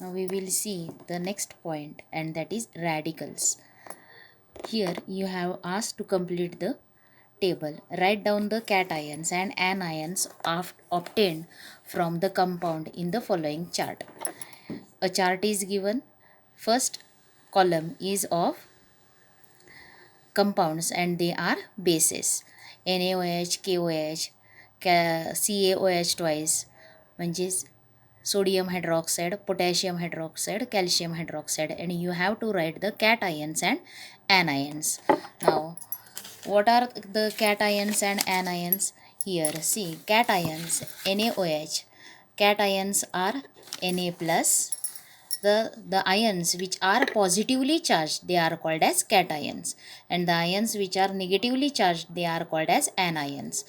Now we will see the next point, and that is radicals. Here you have asked to complete the table. Write down the cations and anions obtained from the compound in the following chart. A chart is given. First column is of compounds and they are bases. NaOH, KOH, CaOH twice, म्हणजेच sodium hydroxide, potassium hydroxide, calcium hydroxide, and you have to write the cations and anions. Now, what are the cations and anions? Here, see, cations, NaOH, cations are Na plus. The ions which are positively charged, they are called as cations, and the ions which are negatively charged, they are called as anions.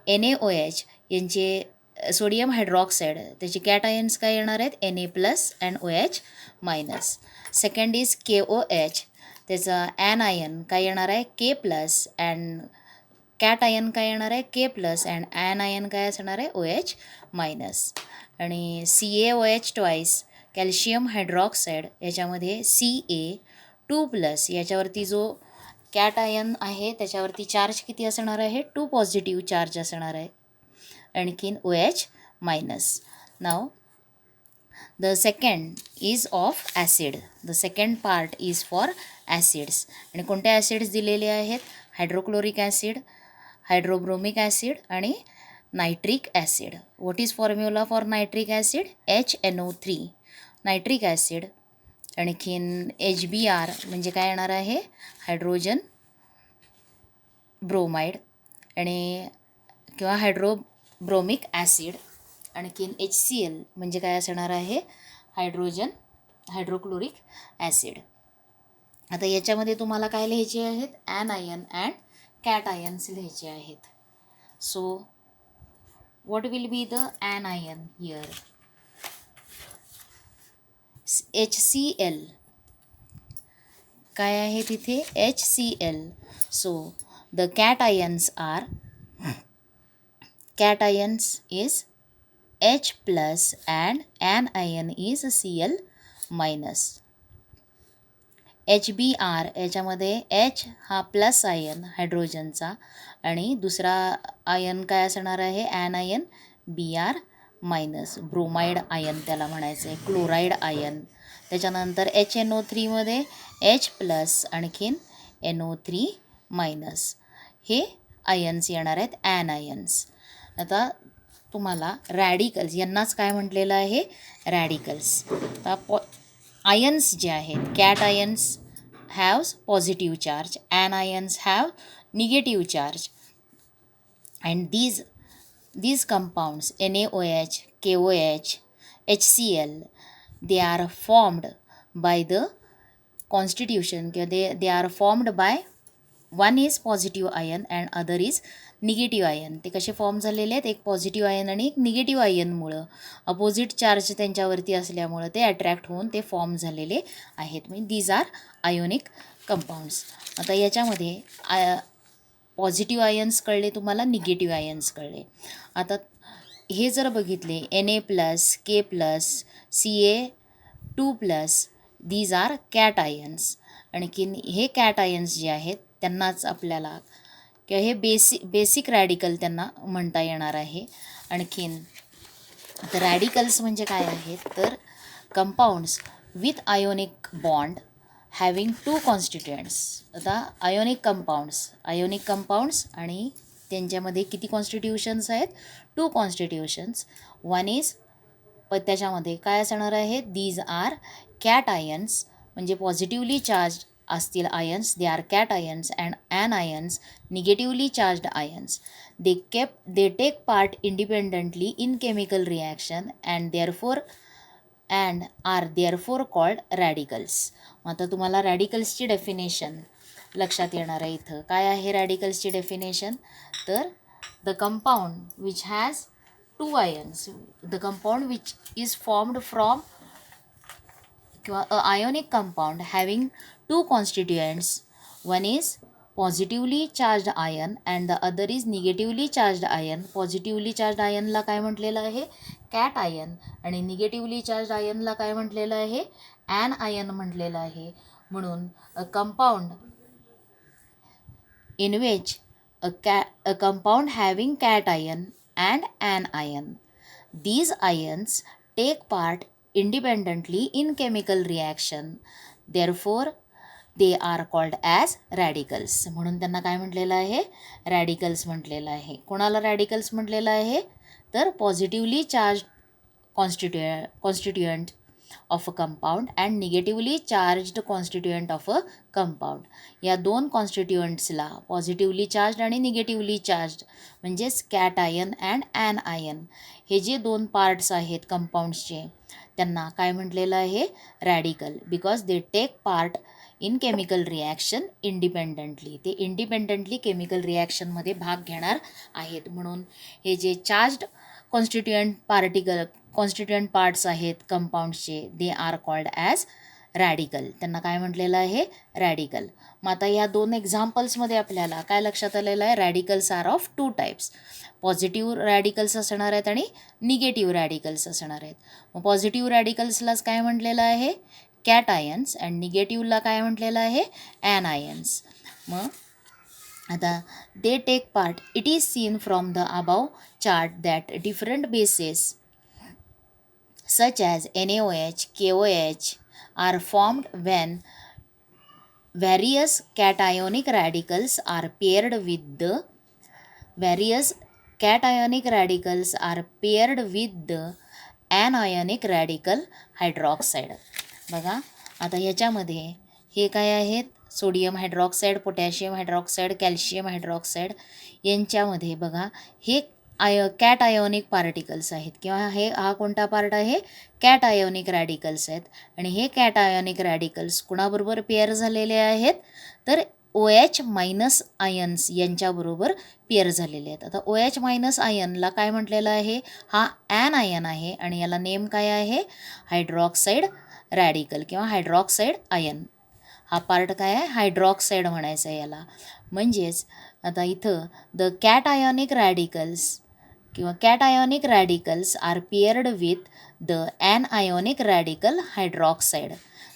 NaOH यांचे sodium hydroxide त्याचे कॅटायन्स काय येणार आहेत Na plus and OH minus. Second is KOH, त्याचा ॲनायन काय येणार आहे K plus and cation काय येणार आहे K प्लस अँड ॲनायन काय असणार आहे OH मायनस. आणि CaOH ट्वाईस कॅल्शियम हायड्रॉक्साईड याच्यामध्ये Ca2+, याच्यावरती जो कॅटायन आहे त्याच्यावरती चार्ज किती असणार आहे 2 पॉझिटिव्ह चार्ज असणार आहे. आणखीन OH minus. Now the second is of acid. The second part is for acids. आणि कोणते ॲसिड्स दिलेले आहेत? हायड्रोक्लोरिक ॲसिड, हायड्रोब्रोमिक ॲसिड आणि nitric acid. What is formula for nitric acid? HNO3 nitric acid. आणखीन HBr म्हणजे काय येणार आहे हायड्रोजन ब्रोमाइड आणि किंवा हायड्रोब्रोमिक ॲसिड. आणखीन HCl म्हणजे काय असणार आहे हायड्रोक्लोरिक ॲसिड. आता याच्यामध्ये तुम्हाला काय लिहायचे आहेत ॲनायन अँड कॅटायन्स लिहायचे आहेत. So what will be the anion here? HCl काय आहे तिथे HCl. So the cations is H plus and anion is Cl minus. HBr याच्यामध्ये H हा प्लस आयन हायड्रोजनचा आणि दुसरा आयन काय असणार आहे ॲनायन Br मायनस, ब्रोमाइड आयन त्याला म्हणायचं आहे, क्लोराईड आयन. त्याच्यानंतर HNO3मध्ये H प्लस आणखीन NO3 मायनस, हे आयन्स येणार आहेत ॲनायन्स. आता तुम्हाला रॅडिकल्स यांनाच काय म्हटलेलं आहे रॅडिकल्स. आता आयन्स जे आहेत cations haves positive charge, anions have negative charge, and these compounds NaOH, KOH, HCl, they are formed by the constitution, they are formed by one is positive ion and other is negative ion. ते कसे form झालेले आहेत? एक positive ion आणि एक negative आयनमुळं, opposite charge त्यांच्यावरती असल्यामुळं ते अट्रॅक्ट होऊन ते फॉर्म झालेले आहेत. म्हणजे दीज आर आयोनिक कंपाऊंड्स. आता याच्यामध्ये पॉझिटिव्ह आयन्स कळले तुम्हाला, निगेटिव्ह आयन्स कळले. आता हे जर बघितले Na plus K plus Ca2+, these are cations. आणखीन हे कॅट आयन्स जे आहेत त्यांनाच आपल्याला किंवा हे बेसिक रॅडिकल त्यांना म्हणता येणार आहे. आणखीन तर रॅडिकल्स म्हणजे काय आहेत तर compounds with ionic bond having 2 constituents. आता आयोनिक कंपाऊंड्स आणि त्यांच्यामध्ये किती कॉन्स्टिट्यूशन्स आहेत 2 कॉन्स्टिट्यूशन्स. वन इज त्याच्यामध्ये काय असणार आहे दीज आर कॅट आयन्स म्हणजे पॉझिटिव्हली चार्ज असतील ions, they are cations, and anions negatively charged ions. They take part independently in chemical reaction and are therefore called radicals. आता तुम्हाला रॅडिकल्सची डेफिनेशन लक्षात येणार आहे. इथं काय आहे रॅडिकल्सची डेफिनेशन तर the compound which has 2 ions, the compound which is formed from किंवा a ionic compound having 2 constituents, one is positively charged ion and the other is negatively charged ion. Positively charged आयनला काय म्हटलेलं आहे? Cation. आणि negatively charged आयनला काय म्हटलेलं आहे? ॲन आयन म्हटलेलं आहे. म्हणून a compound in which a compound having cation and anion. These ions take part independently in chemical reaction. Therefore, they are called as radicals. म्हणून त्यांना काय म्हटलेलं आहे? रॅडिकल्स म्हटलेलं आहे. कोणाला रॅडिकल्स म्हटलेलं आहे? तर positively charge constituent of a compound and negatively charged constituent of a compound. या दोन कॉन्स्टिट्युएंट्सला पॉझिटिव्हली चार्ज्ड आणि निगेटिव्हली चार्ज्ड म्हणजेच कॅटायन अँड ॲन आयन हे जे दोन पार्ट्स आहेत कंपाऊंड्सचे त्यांना काय म्हटलेलं आहे? Radical. Because they take part in chemical reaction independently. ते इंडिपेंडंटली केमिकल रिॲक्शनमध्ये भाग घेणार आहेत. म्हणून हे जे चार्ज्ड कॉन्स्टिट्युएंट पार्ट्स आहेत कंपाऊंड्सचे they are called as radical. त्यांना काय म्हटलेलं आहे? रॅडिकल. मग आता या दोन एक्झाम्पल्समध्ये आपल्याला काय लक्षात आलेलं आहे? Radicals are of two types. Positive radicals असणार आहेत आणि निगेटिव्ह रॅडिकल्स असणार आहेत. मग पॉझिटिव्ह रॅडिकल्सलाच काय म्हटलेलं आहे? Cat ions. अँड निगेटिव्हला काय म्हटलेलं आहे? Anions. मग आता they take part. It is seen from the above chart that different bases such as NaOH, KOH are formed when various cationic radicals are paired with the anionic radical hydroxide. बघा आता ह्याच्यामध्ये हे काय आहेत? Sodium hydroxide, potassium hydroxide, calcium hydroxide यांच्यामध्ये बघा हे cat ionic particles आहेत किंवा हा कोणता पार्ट आहे? कॅट आयोनिक रॅडिकल्स आहेत. आणि हे कॅट आयोनिक रॅडिकल्स कुणाबरोबर पेअर झालेले आहेत? तर OH मायनस आयन्स यांच्याबरोबर पेअर झालेले आहेत. आता OH मायनस आयनला काय म्हटलेलं आहे? हा ॲन आयन आहे आणि याला नेम काय आहे? हायड्रॉक्साईड रॅडिकल किंवा हायड्रॉक्साईड आयन. हा पार्ट काय आहे? हायड्रॉक्साईड म्हणायचं आहे याला. म्हणजेच आता इथं द कॅट आयोनिक रॅडिकल्स किंवा cationic radicals are paired with the anionic radical hydroxide.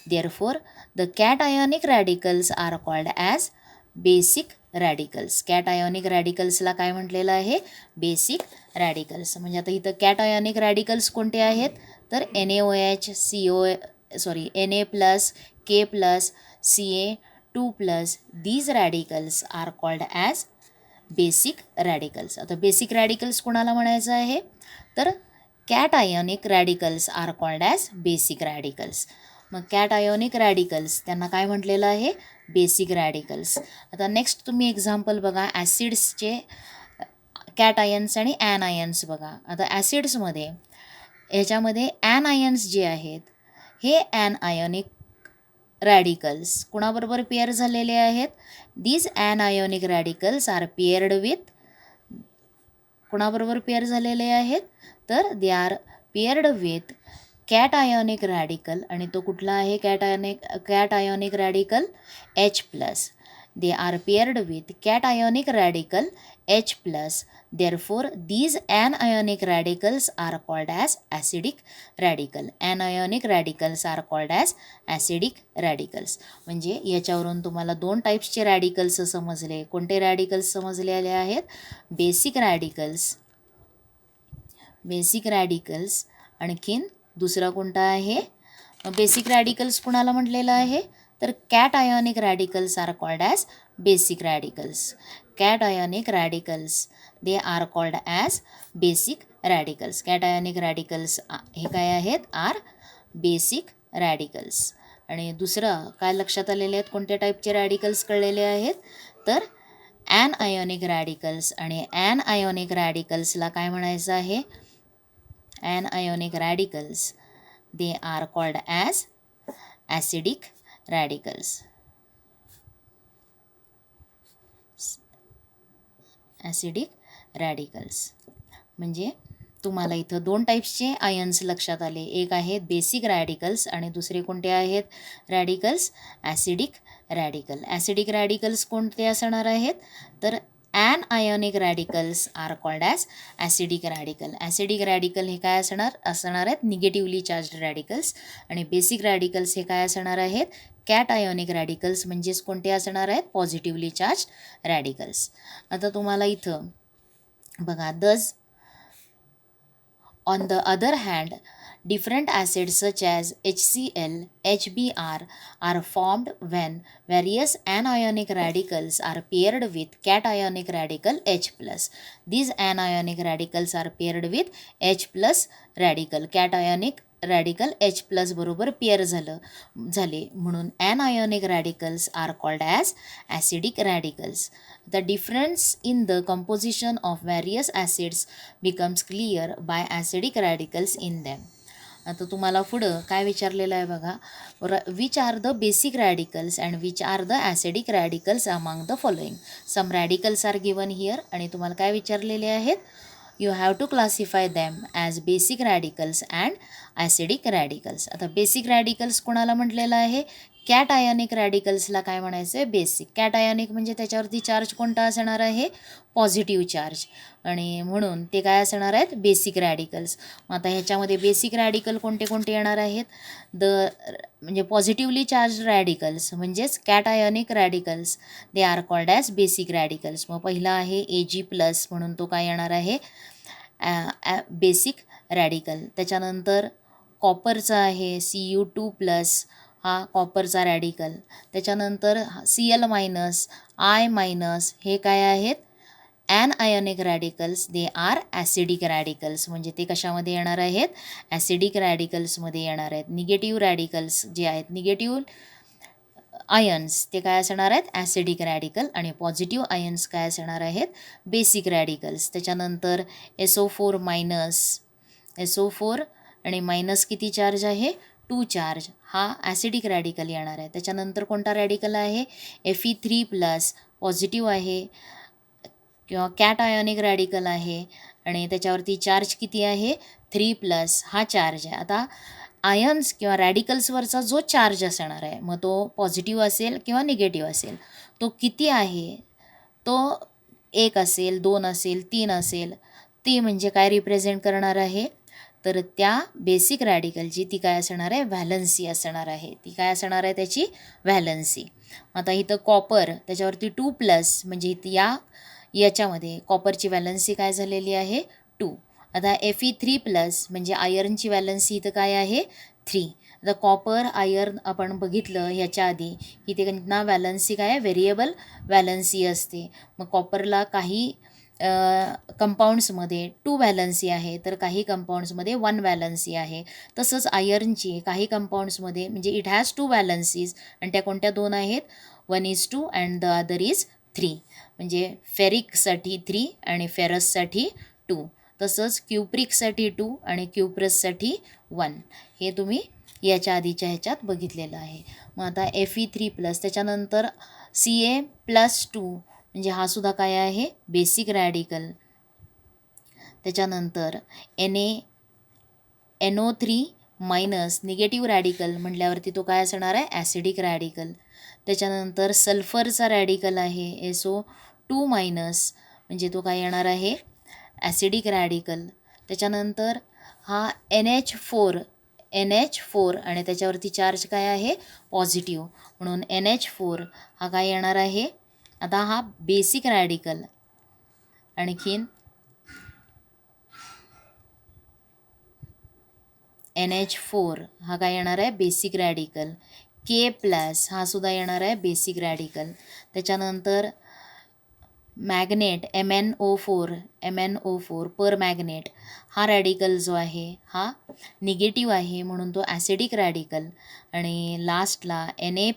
Therefore the cationic radicals are called as basic radicals. Cationic रॅडिकल्सला काय म्हटलेलं आहे? Basic radicals. म्हणजे आता इथं कॅटायोनिक रॅडिकल्स कोणते आहेत? तर NaOH, Na plus, K plus, Ca2 plus. These radicals are called as basic radicals. आता बेसिक रॅडिकल्स कोणाला म्हणायचं आहे? तर cationic radicals are called as basic radicals. मग कॅट आयोनिक रॅडिकल्स त्यांना काय म्हटलेलं आहे? Basic radicals. आता नेक्स्ट तुम्ही एक्झाम्पल बघा ॲसिड्सचे. कॅट आयन्स आणि ॲन आयन्स बघा. आता ॲसिड्समध्ये ह्याच्यामध्ये ॲन आयन्स जे आहेत हे ॲन आयोनिक रॅडिकल्स कुणाबरोबर पेअर झालेले आहेत? These ॲनआयोनिक radicals are paired with कुणाबरोबर पेअर झालेले आहेत? तर they are paired with cationic radical. आणि तो कुठला आहे cationic radical? H plus. They are paired with cationic radical H plus. Therefore, these anionic radicals are called as acidic radical. Anionic radicals are called as acidic radicals. म्हणजे याच्यावरून तुम्हाला दोन टाईप्सचे radicals समजले. कोणते radicals समजलेले आहेत? Basic radicals. आणखीन दुसरा कोणता आहे? बेसिक रॅडिकल्स कुणाला म्हटलेलं आहे? तर cationic radicals are called as basic radicals. Cationic radicals they are called as basic radicals. Cationic radicals हे काय आहेत? Are basic radicals. आणि दुसरं काय लक्षात आलेले आहेत? कोणत्या टाईपचे रॅडिकल्स कळलेले आहेत? तर ॲन आयोनिक रॅडिकल्स. आणि ॲन आयोनिक रॅडिकल्सला काय म्हणायचं आहे? Anionic radicals they are called as acidic radicals. Acidic radicals म्हणजे तुम्हाला इथं 2 टाईप्सचे आयन्स लक्षात आले. एक आहे बेसिक रॅडिकल्स आणि दुसरे कोणते आहेत radicals acidic radical. Acidic radicals कोणते असणार आहेत तर anionic radicals are called as acidic radical. Acidic radical हे काय असणार आहेत निगेटिव्हली चार्ज रॅडिकल्स आणि बेसिक रॅडिकल्स हे काय असणार आहेत कॅटआयोनिक रॅडिकल्स म्हणजेच कोणते असणार आहेत पॉझिटिव्हली चार्ज रॅडिकल्स. आता तुम्हाला इथं बघा on the other hand, different acids such as HCl, HBr are formed when various anionic radicals are paired with cationic radical H+. These anionic radicals are paired with H+ radical. Cationic radical H+ बरोबर pair झाले म्हणून anionic radicals are called as acidic radicals. The difference in the composition of various acids becomes clear by acidic radicals in them. आता तुम्हाला पुढं काय विचारलेलं आहे बघा which are the basic radicals and which are the acidic radicals among the following. Some radicals are given here आणि तुम्हाला काय विचारलेले आहेत you have to classify them as basic radicals and acidic radicals. आता बेसिक रॅडिकल्स कोणाला म्हटलेलं आहे कॅटआयोनिक रॅडिकल्सला काय म्हणायचं आहे बेसिक. कॅटआयोनिक म्हणजे त्याच्यावरती चार्ज कोणता असणार आहे पॉझिटिव्ह चार्ज आणि म्हणून ते काय असणार आहेत बेसिक रॅडिकल्स. मग आता ह्याच्यामध्ये बेसिक रॅडिकल कोणते कोणते येणार आहेत म्हणजे पॉझिटिव्हली चार्ज रॅडिकल्स म्हणजेच cationic radicals they are called as basic radicals. मग पहिला आहे Ag+ म्हणून तो काय येणार आहे बेसिक रॅडिकल. त्याच्यानंतर कॉपरचा आहे Cu2+ हा कॉपरचा रॅडिकल. त्याच्यानंतर Cl- I- हे काय आहेत anionic radicals they are acidic radicals म्हणजे ते कशामध्ये येणार आहेत ॲसिडिक रॅडिकल्समध्ये येणार आहेत. निगेटिव्ह रॅडिकल्स जे आहेत निगेटिव्ह आयन्स ते काय असणार आहेत ॲसिडिक रॅडिकल आणि पॉझिटिव्ह आयन्स काय असणार आहेत बेसिक रॅडिकल्स. त्याच्यानंतर SO4 आणि मायनस किती चार्ज आहे 2 चार्ज हा ॲसिडिक रॅडिकल येणार आहे. त्याच्यानंतर कोणता रॅडिकल आहे Fe3+ पॉझिटिव्ह आहे किंवा कॅटआयोनिक रॅडिकल आहे आणि त्याच्यावरती चार्ज किती आहे 3+ हा चार्ज आहे. आता आयन्स किंवा रॅडिकल्सवरचा जो चार्ज असणार आहे मग तो पॉझिटिव्ह असेल किंवा निगेटिव्ह असेल तो किती आहे तो 1 असेल 2 असेल 3 असेल ती म्हणजे काय रिप्रेझेंट करणार आहे तर त्या बेसिक रॅडिकलची ती काय असणार आहे व्हॅलन्सी असणार आहे. ती काय असणार आहे त्याची व्हॅलन्सी. आता इथं कॉपर त्याच्यावरती 2+ म्हणजे याच्यामध्ये कॉपरची व्हॅलन्सी काय झालेली आहे 2. आता Fe3+ म्हणजे आयर्नची व्हॅलन्सी इथं काय आहे 3. आता कॉपर आयर्न आपण बघितलं ह्याच्या आधी की ते त्यांना व्हॅलन्सी काय आहे व्हेरिएबल व्हॅलन्सी असते. मग कॉपरला काही कंपाऊंड्समध्ये 2 व्हॅलन्सी आहे तर काही कंपाऊंड्समध्ये 1 व्हॅलन्सी आहे. तसंच आयर्नची काही कंपाऊंड्समध्ये म्हणजे इट हॅज 2 व्हॅलन्सीज आणि त्या कोणत्या 2 आहेत 1:2 अँड द अदर इज 3 म्हणजे फेरिकसाठी 3 आणि फेरससाठी 2. तसंच क्युप्रिकसाठी 2 आणि क्युप्रससाठी 1 हे तुम्ही याच्या आधीच्या ह्याच्यात बघितलेलं आहे. मग आता Fe3+ त्याच्यानंतर Ca+2 म्हणजे हा सुद्धा काय आहे बेसिक रॅडिकल. त्याच्यानंतर NO3- निगेटिव्ह रॅडिकल म्हटल्यावरती तो काय असणार आहे ॲसिडिक रॅडिकल. त्याच्यानंतर सल्फरचा रॅडिकल आहे SO2- म्हणजे तो काय येणार आहे ॲसिडिक रॅडिकल. त्याच्यानंतर हा NH4 आणि त्याच्यावरती चार्ज काय आहे पॉझिटिव्ह म्हणून NH4 हा काय येणार आहे आता हा बेसिक रॅडिकल. आणखीन NH4 हा काय येणार आहे बेसिक रॅडिकल. K+ हा सुद्धा येणार आहे बेसिक रॅडिकल. त्याच्यानंतर मॅग्नेट MnO4 पर मॅग्नेट हा रॅडिकल जो आहे हा निगेटिव्ह आहे म्हणून तो ॲसिडिक रॅडिकल. आणि लास्टला Na+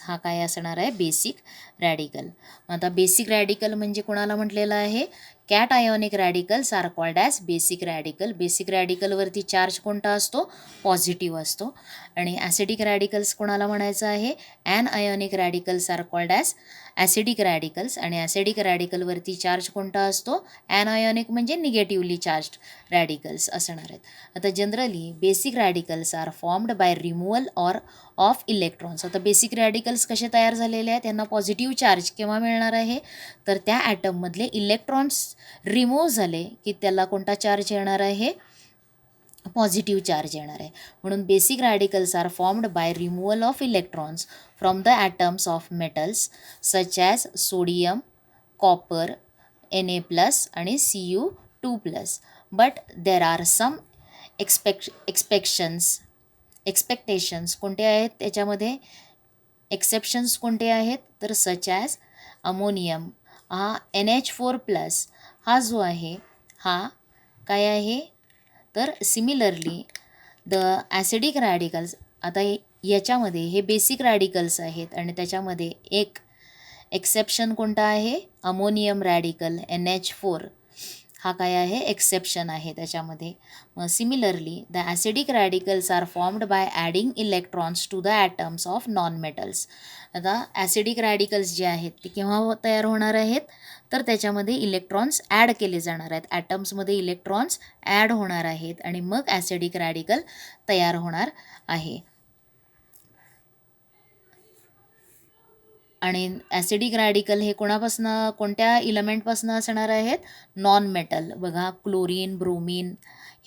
हा काय असणार आहे बेसिक रॅडिकल. आता बेसिक रॅडिकल म्हणजे कोणाला म्हटलेलं आहे cationic radicals are called as basic radical. Basic रॅडिकलवरती चार्ज कोणता असतो पॉझिटिव्ह असतो. आणि ॲसिडिक रॅडिकल्स कोणाला म्हणायचं आहे anionic radicals are called as acidic radicals, आणि ॲसिडिक रॅडिकलवरती चार्ज कोणता असतो? ॲनआयोनिक म्हणजे निगेटिव्हली चार्ज्ड रॅडिकल्स असणार आहेत. आता generally basic radicals are formed by removal or of electrons. आता बेसिक रॅडिकल्स कसे तयार झालेले आहेत? त्यांना पॉझिटिव्ह चार्ज केव्हा मिळणार आहे? तर त्या ॲटममधले इलेक्ट्रॉन्स रिमूव्ह झाले की त्याला कोणता चार्ज येणार आहे? पॉझिटिव्ह चार्ज येणार आहे. म्हणून basic radicals are formed by removal of electrons from the atoms of metals such as sodium, copper, Na+ आणि Cu2+. But there are some expectations कोणते आहेत त्याच्यामध्ये? एक्सेप्शन्स कोणते आहेत? तर सच ॲज अमोनियम हा NH4+ हा जो आहे हा काय आहे? तर सिमिलरली द ॲसिडिक रॅडिकल्स. आता याच्यामध्ये हे बेसिक रॅडिकल्स आहेत आणि त्याच्यामध्ये एक एक्सेप्शन कोणता आहे? अमोनियम रॅडिकल NH4 हा काय आहे? एक्सेप्शन आहे त्याच्यामध्ये. मग similarly the acidic radicals are formed by adding electrons to the atoms of non metals. आता ॲसिडिक रॅडिकल्स जे आहेत ते केव्हा तयार होणार आहेत? तर त्याच्यामध्ये इलेक्ट्रॉन्स ॲड केले जाणार आहेत. ॲटम्समध्ये इलेक्ट्रॉन्स ॲड होणार आहेत आणि मग ॲसिडिक रॅडिकल तयार होणार आहे. आणि ॲसिडिक रॅडिकल हे कोणत्या इलेमेंटपासून असणार आहेत? Non metal. बघा क्लोरीन, ब्रोमीन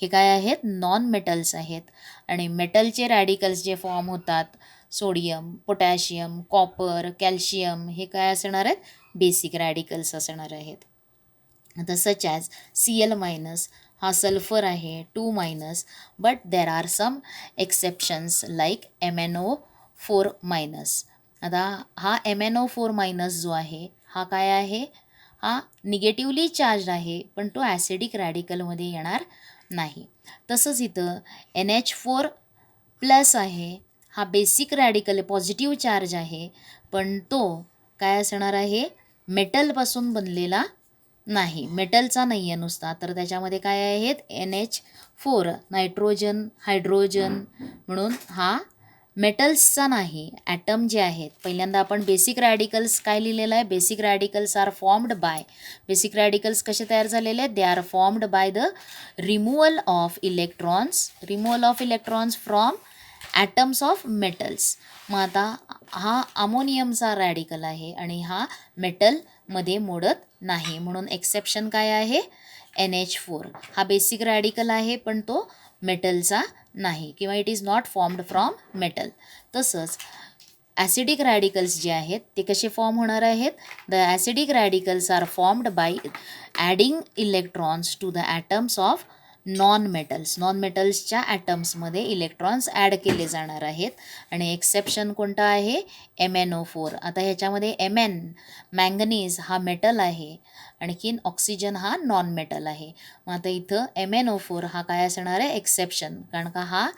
हे काय आहेत? नॉन मेटल्स आहेत. आणि मेटलचे रॅडिकल्स जे फॉर्म होतात सोडियम, पोटॅशियम, कॉपर, कॅल्शियम हे काय असणार आहेत? बेसिक रॅडिकल्स असणार आहेत. आता सच ॲज Cl- हा सल्फर आहे 2-, but there are some exceptions like MnO4-. आता हा MnO4- जो आहे हा काय आहे? हा निगेटिव्हली चार्ज आहे पण तो ॲसिडिक रॅडिकलमध्ये येणार नाही. तसंच इथं NH4+ आहे हा बेसिक रॅडिकल पॉझिटिव्ह चार्ज आहे पण तो काय असणार आहे? मेटलपासून बनलेला नाही, मेटलचा नाही आहे नुसता. तर त्याच्यामध्ये काय आहेत? NH4 नायट्रोजन, हायड्रोजन, म्हणून हा मेटल्सचा नाही. ॲटम जे आहेत पहिल्यांदा आपण बेसिक रॅडिकल्स काय लिहिलेलं आहे? Basic radicals are formed by. Basic radicals कसे तयार झालेले आहेत? They are formed by the removal of electrons from atoms of metals. मग आता हा अमोनियमचा रॅडिकल आहे आणि हा मेटलमध्ये मोडत नाही म्हणून एक्सेप्शन काय आहे? NH4 हा बेसिक रॅडिकल आहे पण तो मेटलचा नाही किंवा it is not formed from metal. तसंच ॲसिडिक रॅडिकल्स जे आहेत ते कसे फॉर्म होणार आहेत? The acidic radicals are formed by adding electrons to the atoms of non मेटल्सच्या ॲटम्समध्ये इलेक्ट्रॉन्स ॲड केले जाणार आहेत. आणि एक्सेप्शन कोणता आहे? MnO4. आता ह्याच्यामध्ये मँगनीज हा मेटल आहे, आणखीन ऑक्सिजन हा नॉन मेटल आहे. मग आता इथं MnO4 हा काय असणार आहे? एक्सेप्शन, कारण का हा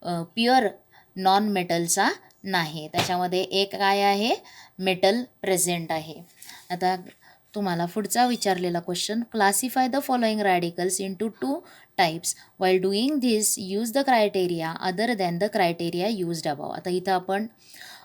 प्युअर नॉन मेटलचा नाही, त्याच्यामध्ये एक काय आहे? मेटल प्रेझेंट आहे. आता तुम्हाला पुढचा विचारलेला question, classify the following radicals into 2 types. While doing this use the criteria other than the criteria used above. आता इथं आपण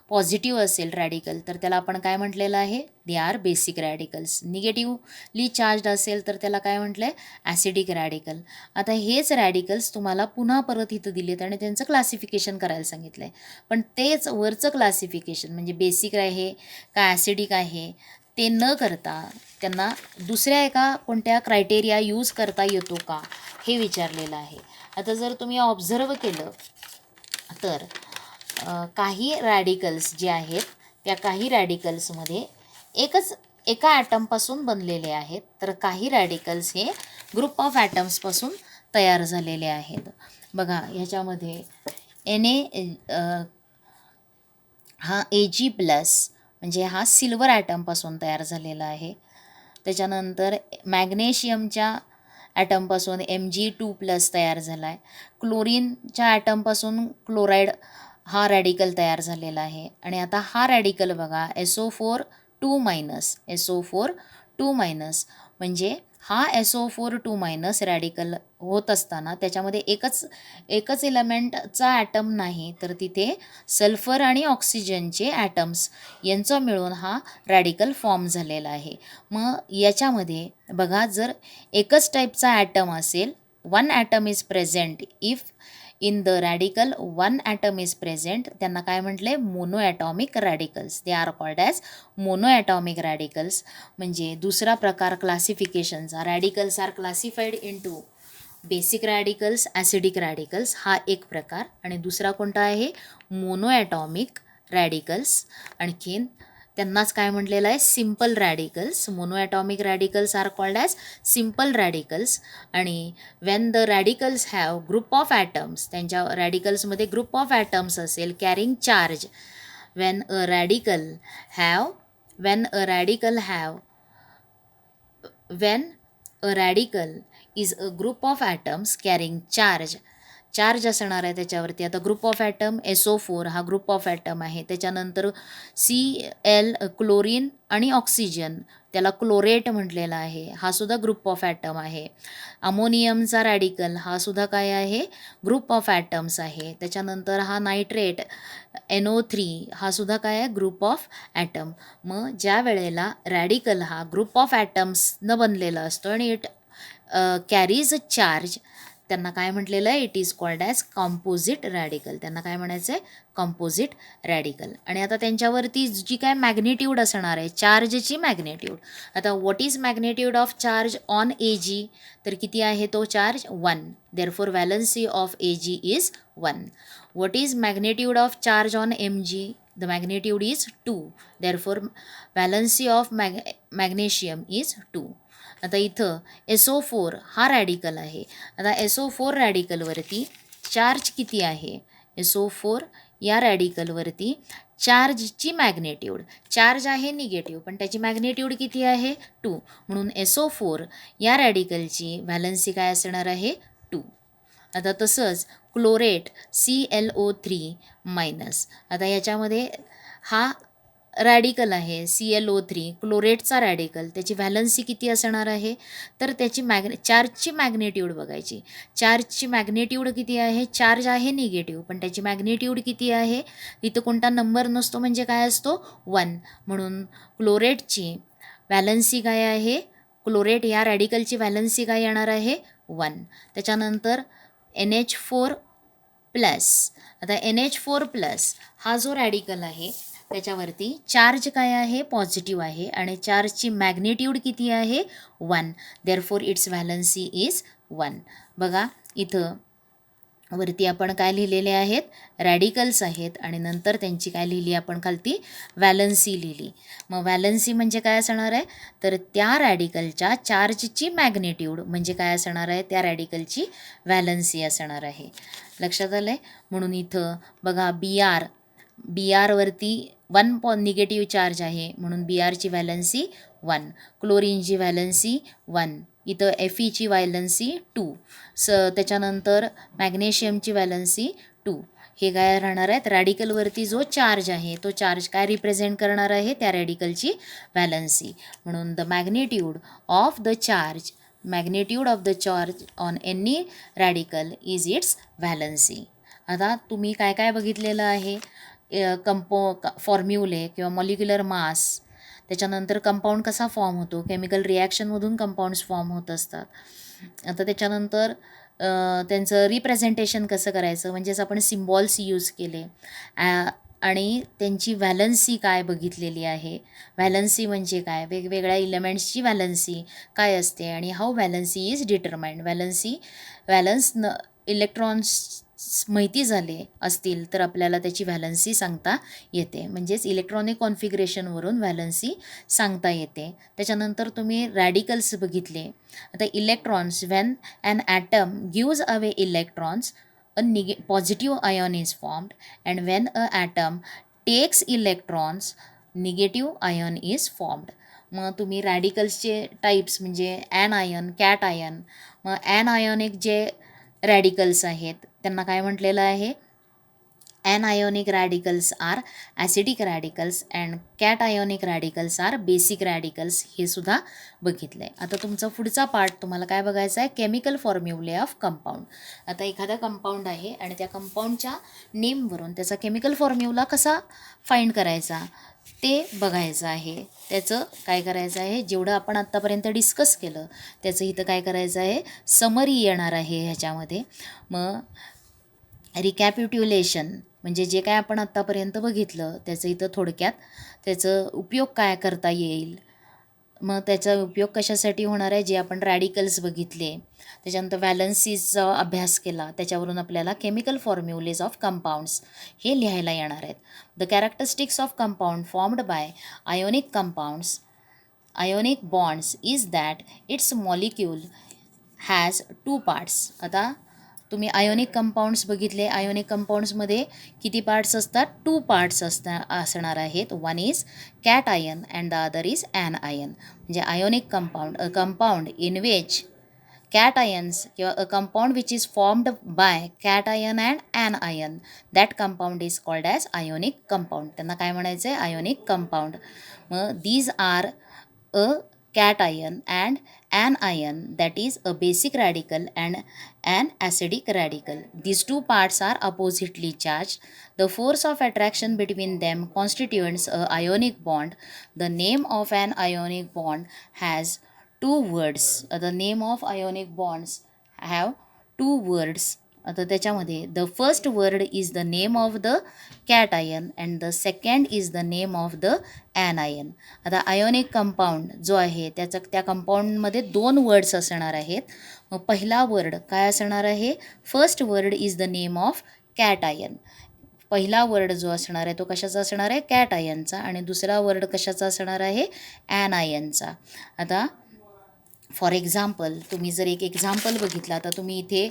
पॉझिटिव्ह असेल रॅडिकल तर त्याला आपण काय म्हटलेलं आहे? They are basic radicals. Negatively charge असेल तर त्याला काय म्हटलं आहे? Acidic radical. आता हेच रॅडिकल्स तुम्हाला पुन्हा परत इथं दिलेत आणि त्यांचं क्लासिफिकेशन करायला सांगितलं आहे. पण तेच वरचं क्लासिफिकेशन म्हणजे बेसिक आहे का ॲसिडिक आहे ते न करता त्यांना दुसऱ्या एका कोणत्या क्रायटेरिया यूज करता येतो का हे विचारलेलं आहे. आता जर तुम्ही ऑब्झर्व केलं तर काही रॅडिकल्स जे आहेत त्या काही रॅडिकल्समध्ये एका ॲटमपासून बनलेले आहेत, तर काही रॅडिकल्स हे ग्रुप ऑफ ॲटम्सपासून तयार झालेले आहेत. बघा ह्याच्यामध्ये हा Ag+ म्हणजे हा सिल्वर ॲटमपासून तयार झालेला आहे. त्याच्यानंतर मॅग्नेशियमच्या ॲटमपासून Mg2+ तयार झाला आहे. क्लोरीनच्या ॲटमपासून क्लोराईड हा रॅडिकल तयार झालेला आहे. आणि आता हा रॅडिकल बघा SO4 2- म्हणजे हा SO4 2- रॅडिकल होत असताना त्याच्यामध्ये एकच एलिमेंटचा ॲटम नाही, तर तिथे सल्फर आणि ऑक्सिजनचे ॲटम्स यांचं मिळून हा रॅडिकल फॉर्म झालेला आहे. मग याच्यामध्ये बघा, जर एकच टाईपचा ॲटम असेल, one atom is present if in the radical one atom is present, त्यांना काय म्हटले, monoatomic radicals. They are called as monoatomic radicals. म्हणजे दुसरा प्रकार क्लासिफिकेशनचा, radicals are classified into basic radicals, acidic radicals, हा एक प्रकार. आणि दुसरा कोणता आहे, मोनो ॲटॉमिक रॅडिकल्स. आणखीन त्यांनाच काय म्हटलेलं आहे, simple radicals. Monoatomic radicals are called as simple radicals. आणि when the radicals have group of atoms, त्यांच्या रॅडिकल्समध्ये ग्रुप ऑफ ॲटम्स असेल carrying charge. When a radical have when a radical have when a radical is a group of atoms carrying charge असणार आहे त्याच्यावरती. आता group of item SO4 हा group of item आहे. त्याच्यानंतर Cl क्लोरीन आणि oxygen, त्याला क्लोरेट म्हटलेला आहे, हा सुद्धा ग्रुप ऑफ ॲटम आहे. अमोनियमचा रॅडिकल हा सुद्धा काय आहे, ग्रुप ऑफ ॲटम्स आहे. त्याच्यानंतर हा नायट्रेट NO3 हा सुद्धा काय आहे, ग्रुप ऑफ ॲटम. मग ज्या वेळेला रॅडिकल हा ग्रुप ऑफ ॲटम्सनं बनलेला असतो आणि इट कॅरीज अ चार्ज, त्यांना काय म्हटलेलं आहे, it is called as composite radical. त्यांना काय म्हणायचं आहे, कॉम्पोजिट रॅडिकल. आणि आता त्यांच्यावरती जी काय मॅग्नेट्यूड असणार आहे, चार्जची मॅग्नेट्यूड. आता what is magnitude of charge on Ag, तर किती आहे तो charge, 1. Therefore valency of Ag is 1. What is magnitude of charge on Mg, the magnitude is 2. Therefore valency of magnesium is 2. आता इथं SO4 हा रॅडिकल आहे. आता SO4 रॅडिकलवरती चार्ज किती आहे, SO4 या रॅडिकलवरती चार्जची मॅग्नेट्यूड, चार्ज आहे निगेटिव्ह पण त्याची मॅग्नेट्यूड किती आहे, 2. म्हणून SO4 या रॅडिकलची व्हॅलन्सी काय असणार आहे, 2. आता तसंच क्लोरेट ClO3-. आता याच्यामध्ये हा रॅडिकल आहे ClO3, क्लोरेटचा रॅडिकल, त्याची व्हॅलन्सी किती असणार आहे, तर त्याची चार्जची मॅग्नेट्यूड बघायची. चार्जची मॅग्नेट्यूड किती आहे, चार्ज आहे निगेटिव्ह पण त्याची मॅग्नेट्यूड किती आहे, इथं कोणता नंबर नसतो म्हणजे काय असतो, 1. म्हणून क्लोरेटची व्हॅलन्सी काय आहे, क्लोरेट या रॅडिकलची व्हॅलन्सी काय येणार आहे, 1. त्याच्यानंतर NH4+. आता NH4+ हा जो रॅडिकल आहे त्याच्यावरती चार्ज काय आहे, पॉझिटिव्ह आहे आणि चार्जची मॅग्नेट्यूड किती आहे, 1. Therefore it's valency is 1. बघा इथं वरती आपण काय लिहिलेले आहेत, रॅडिकल्स आहेत आणि नंतर त्यांची काय लिहिली आपण खालती, व्हॅलन्सी लिहिली. मग व्हॅलन्सी म्हणजे काय असणार आहे, तर त्या रॅडिकलच्या चार्जची मॅग्नेट्यूड म्हणजे काय असणार आहे, त्या रॅडिकलची व्हॅलन्सी असणार आहे. लक्षात आलं आहे. म्हणून इथं बघा BRवरती 1 निगेटिव्ह चार्ज आहे म्हणून BRची व्हॅलन्सी 1. क्लोरीनची व्हॅलन्सी 1. इथं Feची व्हॅलन्सी 2. त्याच्यानंतर मॅग्नेशियमची व्हॅलन्सी 2. हे काय राहणार आहेत, रॅडिकलवरती जो चार्ज आहे तो चार्ज काय रिप्रेझेंट करणार आहे, त्या रॅडिकलची व्हॅलन्सी. म्हणून the magnitude of the charge on any radical is it's valency. आता तुम्ही काय काय बघितलेलं आहे, फॉर्म्युले किंवा मॉलिक्युलर मास, त्याच्यानंतर कंपाऊंड कसा फॉर्म होतो, केमिकल रिॲक्शनमधून कंपाऊंड्स फॉर्म होत असतात. आता त्याच्यानंतर त्यांचं रिप्रेझेंटेशन कसं करायचं, म्हणजेच आपण सिम्बॉल्स यूज केले आणि त्यांची व्हॅलन्सी काय बघितलेली आहे. व्हॅलन्सी म्हणजे काय, वेगवेगळ्या इलेमेंट्सची व्हॅलन्सी काय असते आणि how valency is determined. Valence electrons माहिती झाले असतील तर आपल्याला त्याची व्हॅलन्सी सांगता येते, म्हणजेच इलेक्ट्रॉनिक कॉन्फिगरेशनवरून व्हॅलन्सी सांगता येते. त्याच्यानंतर तुम्ही रॅडिकल्स बघितले. आता electrons, when an atom gives away electrons a positive ion is formed and when a atom takes electrons negative ion is formed. मग तुम्ही रॅडिकल्सचे टाईप्स म्हणजे ॲन आयन, कॅट आयन. मग ॲन आयोनिक जे रॅडिकल्स आहेत त्यांना काय म्हटलेलं आहे, anionic radicals are acidic radicals and cationic radicals are basic radicals हे सुद्धा बघितलं आहे. आता तुमचा पुढचा पार्ट तुम्हाला काय बघायचा आहे, केमिकल फॉर्म्युले ऑफ कंपाऊंड. आता एखादा कंपाऊंड आहे आणि त्या कंपाऊंडच्या नेमवरून त्याचा केमिकल फॉर्म्युला कसा फाइंड करायचा ते बघायचं आहे. त्याचं काय करायचं आहे, जेवढं आपण आत्तापर्यंत डिस्कस केलं त्याचं इथं काय करायचं आहे, समरी येणार आहे ह्याच्यामध्ये. मग रिकॅपिट्युलेशन म्हणजे जे काय आपण आत्तापर्यंत बघितलं त्याचं इथं थोडक्यात त्याचं उपयोग काय करता येईल. मग त्याचा उपयोग कशासाठी होणार आहे, जे आपण रॅडिकल्स बघितले त्याच्यानंतर व्हॅलन्सीचा अभ्यास केला त्याच्यावरून आपल्याला केमिकल फॉर्म्युलेज ऑफ कंपाऊंड्स हे लिहायला येणार आहेत. The characteristics of compound formed by ionic compounds ionic bonds is that its molecule has 2 parts. आता तुम्ही आयोनिक कंपाऊंड्स बघितले, आयोनिक कंपाऊंड्समध्ये किती पार्ट्स असतात, 2 पार्ट्स असणार आहेत. One is cation and the other is anion. म्हणजे ionic compound a compound in which cations किंवा a compound which is formed by cation and anion, that compound is called as ionic compound. त्यांना काय म्हणायचं आहे, ionic compound. मग these are a cation and anion, that is a basic radical and an acidic radical. These two parts are oppositely charged. The force of attraction between them constitutes a ionic bond. The name of an ionic bond has 2 words. The name of ionic bonds have 2 words. आता त्याच्यामध्ये the first word is the name of the cation and the second is the name of the anion. आता ionic compound जो आहे त्या कंपाऊंडमध्ये 2 words असणार आहेत. मग पहिला वर्ड काय असणार आहे, first word is the name of cation. पहिला वर्ड जो असणार आहे तो कशाचा असणार आहे, कॅटायनचा, आणि दुसरा वर्ड कशाचा असणार आहे, ॲनायनचा. आता फॉर एक्झाम्पल तुम्ही जर एक एक्झाम्पल बघितला तर तुम्ही इथे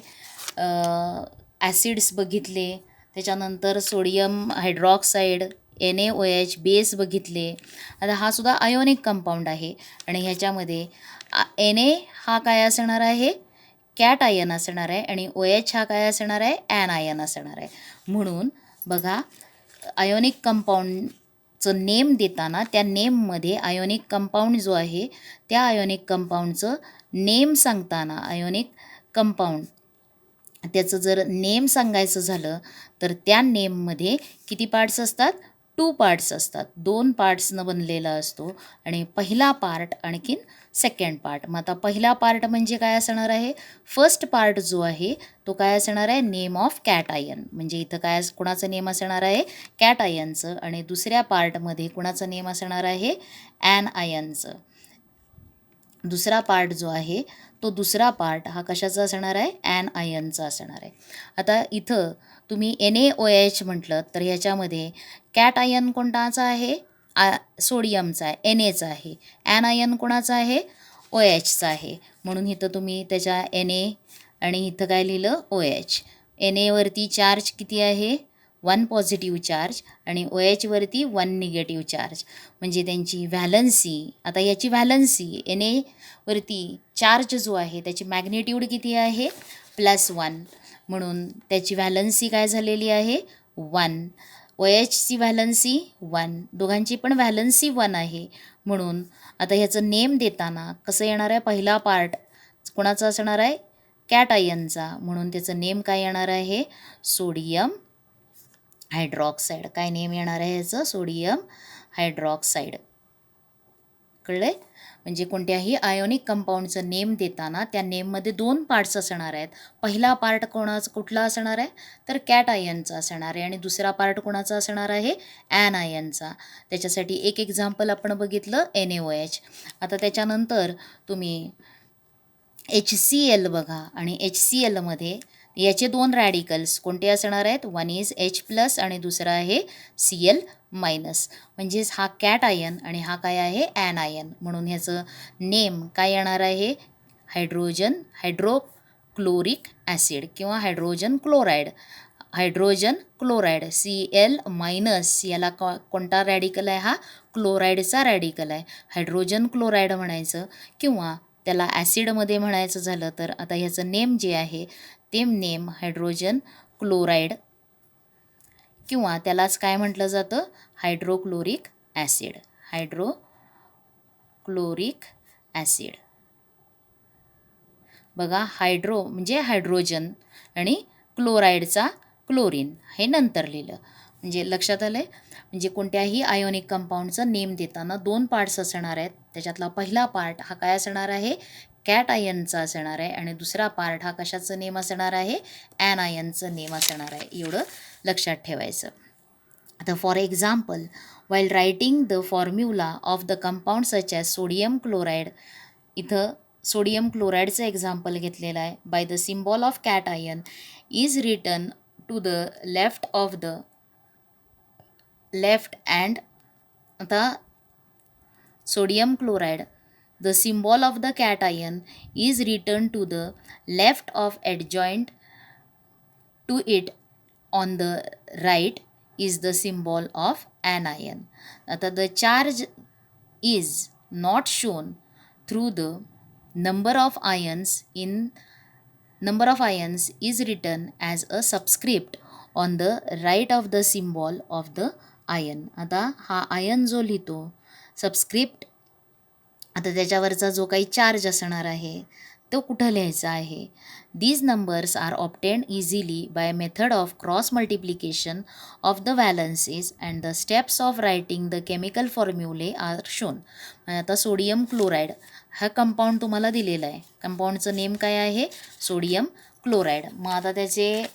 ॲसिड्स बघितले, त्याच्यानंतर सोडियम हायड्रॉक्साईड NaOH बेस बघितले. आता हा सुद्धा आयोनिक कंपाऊंड आहे आणि ह्याच्यामध्ये Na हा काय असणार आहे, कॅट आयन असणार आहे आणि OH हा काय असणार आहे, ॲन आयन असणार आहे. म्हणून बघा आयोनिक कंपाऊंडचं नेम देताना त्या नेममध्ये आयोनिक कंपाऊंड जो आहे त्या आयोनिक कंपाऊंडचं नेम सांगताना आयोनिक कंपाऊंड त्याचं जर नेम सांगायचं झालं तर त्या नेममध्ये किती पार्ट्स असतात, 2 पार्ट्स असतात. 2 पार्ट्सनं बनलेला असतो आणि पहिला पार्ट आणखीन सेकंड पार्ट. मग आता पहिला पार्ट म्हणजे काय असणार आहे, फर्स्ट पार्ट जो आहे तो काय असणार आहे, नेम ऑफ कॅट आयन. म्हणजे इथं काय कुणाचं नेम असणार आहे, कॅट आयनचं, आणि दुसऱ्या पार्टमध्ये कुणाचं नेम असणार आहे, ॲन आयनचं. दुसरा पार्ट जो आहे तो दुसरा पार्ट हा कशाचा असणार आहे, ॲन आयनचा असणार आहे. आता इथं तुम्ही NaOH म्हटलं तर ह्याच्यामध्ये कॅट आयन कोणताचा आहे, सोडियमचा आहे, Naचा आहे. ॲन आयन कोणाचा आहे, OHचा आहे. म्हणून इथं तुम्ही त्याच्या Na आणि इथं काय लिहिलं, OH. Naवरती चार्ज किती आहे, 1 पॉझिटिव्ह चार्ज आणि OHवरती 1 निगेटिव्ह चार्ज. म्हणजे त्यांची व्हॅलन्सी, आता याची व्हॅलन्सी Naवरती चार्ज जो आहे त्याची मॅग्निट्यूड किती आहे, +1. म्हणून त्याची व्हॅलन्सी काय झालेली आहे, 1. OHची व्हॅलन्सी 1, दोघांची पण व्हॅलन्सी 1 आहे. म्हणून आता ह्याचं नेम देताना कसं येणार आहे, पहिला पार्ट कोणाचा असणार आहे, कॅट आयनचा. म्हणून त्याचं नेम काय येणार आहे, सोडियम हायड्रॉक्साईड. काय नेम येणार आहे ह्याचं, सोडियम हायड्रॉक्साईड. कळले. म्हणजे कोणत्याही आयोनिक कंपाऊंडचं नेम देताना त्या नेममध्ये 2 पार्ट्स असणार आहेत. पहिला पार्ट कुठला असणार आहे, तर कॅट आयनचा असणार आहे आणि दुसरा पार्ट कोणाचा असणार आहे, ॲन आयनचा. त्याच्यासाठी एक एक्झाम्पल आपण बघितलं, NaOH. आता त्याच्यानंतर तुम्ही HCl बघा, आणि HClमध्ये याचे 2 रॅडिकल्स कोणते असणार आहेत, वन इज H+ आणि दुसरा आहे Cl-. म्हणजेच हा कॅट आयन आणि हा काय आहे, ॲन आयन. म्हणून ह्याचं नेम काय येणार आहे, हायड्रोक्लोरिक ॲसिड किंवा हायड्रोजन क्लोराईड. Cl- याला कोणता रॅडिकल आहे, हा क्लोराईडचा रॅडिकल आहे. हायड्रोजन क्लोराईड म्हणायचं किंवा त्याला ॲसिडमध्ये म्हणायचं झालं तर आता ह्याचं नेम जे आहे ते नेम हायड्रोजन क्लोराईड किंवा त्यालाच काय म्हटलं जातं, हायड्रोक्लोरिक ॲसिड. Hydrochloric acid. बघा, हायड्रो म्हणजे हायड्रोजन आणि क्लोराईडचा क्लोरीन हे नंतर लिहिलं. म्हणजे लक्षात आलं आहे. म्हणजे कोणत्याही आयोनिक कंपाऊंडचं नेम देताना 2 पार्ट्स असणार आहेत. त्याच्यातला पहिला पार्ट हा काय असणार आहे, कॅट आयनचा असणार आहे आणि दुसरा पार्ट हा कशाचं नेम असणार आहे, ॲन आयनचं नेम असणार आहे. एवढं लक्षात ठेवायचं. आता for example, while writing the formula of the compound such as sodium chloride, इथं सोडियम क्लोराईडचं एक्झाम्पल घेतलेलं आहे. By the symbol of cation is written to the left of the left and, आता sodium chloride, the symbol of the cation is written to the left of adjoint to it on the right is the symbol of anion. आता the charge is not shown through the number of ions is written as a subscript on the right of the symbol of the ion. आता हा ion जो लिहितो subscript, आता त्याच्यावरचा जो काही charge असणार आहे तो कुठं लिहायचा आहे. These numbers are obtained easily by method of cross multiplication of the valencies and the steps of writing the chemical formulae are shown. आता सोडियम क्लोराईड हा कंपाऊंड तुम्हाला दिलेला आहे. कंपाऊंडचं नेम काय आहे, सोडियम क्लोराईड. मग आता त्याचे